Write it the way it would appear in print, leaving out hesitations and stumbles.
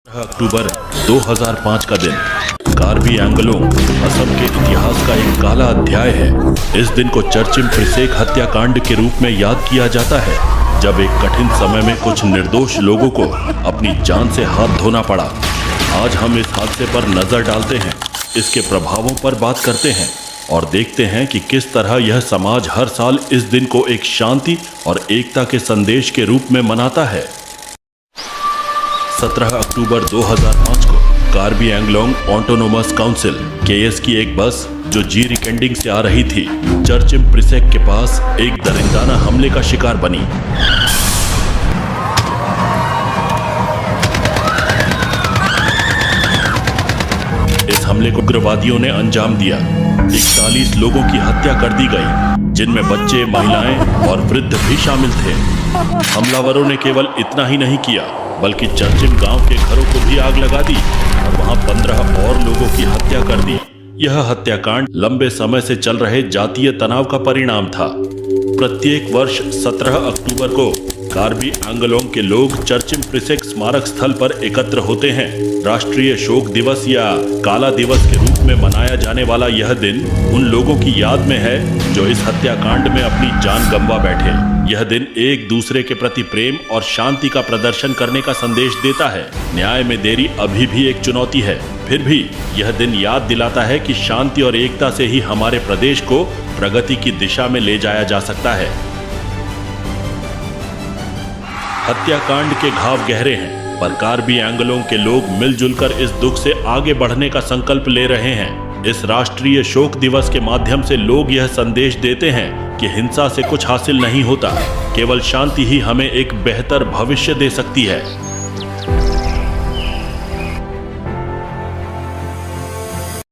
अक्टूबर 2005 का दिन कार्बी एंगलोंग असम के इतिहास का एक काला अध्याय है। इस दिन को चर्चिम प्रिसेक हत्याकांड के रूप में याद किया जाता है, जब एक कठिन समय में कुछ निर्दोष लोगों को अपनी जान से हाथ धोना पड़ा। आज हम इस हादसे पर नजर डालते हैं, इसके प्रभावों पर बात करते हैं और देखते हैं कि किस तरह यह समाज हर साल इस दिन को एक शांति और एकता के संदेश के रूप में मनाता है। 17 अक्टूबर 2005 को कार्बी एंगलोंग ऑटोनोमस काउंसिल केएस की एक बस जो जीरी कैंडिंग से आ रही थी, चर्चिम प्रिसेक के पास एक दरिंदाना हमले का शिकार बनी। इस हमले को उग्रवादियों ने अंजाम दिया। 41 लोगों की हत्या कर दी गई, जिनमें बच्चे, महिलाएं और वृद्ध भी शामिल थे। हमलावरों ने केवल इतना ही नहीं किया, बल्कि चर्चिम गांव के घरों को भी आग लगा दी और वहां 15 और लोगों की हत्या कर दी। यह हत्याकांड लंबे समय से चल रहे जातीय तनाव का परिणाम था। प्रत्येक वर्ष 17 अक्टूबर को कार्बी एंगलोंग के लोग चर्चिम प्रिसेक स्मारक स्थल पर एकत्र होते हैं। राष्ट्रीय शोक दिवस या काला दिवस के रूप में मनाया जाने वाला यह दिन उन लोगों की याद में है जो इस हत्याकांड में अपनी जान गंवा बैठे। यह दिन एक दूसरे के प्रति प्रेम और शांति का प्रदर्शन करने का संदेश देता है। न्याय में देरी अभी भी एक चुनौती है, फिर भी यह दिन याद दिलाता है कि शांति और एकता से ही हमारे प्रदेश को प्रगति की दिशा में ले जाया जा सकता है। हत्याकांड के घाव गहरे हैं, पर कार्बी एंगलोंग के लोग मिलजुल कर इस दुख से आगे बढ़ने का संकल्प ले रहे हैं। इस राष्ट्रीय शोक दिवस के माध्यम से लोग यह संदेश देते हैं कि हिंसा से कुछ हासिल नहीं होता, केवल शांति ही हमें एक बेहतर भविष्य दे सकती है।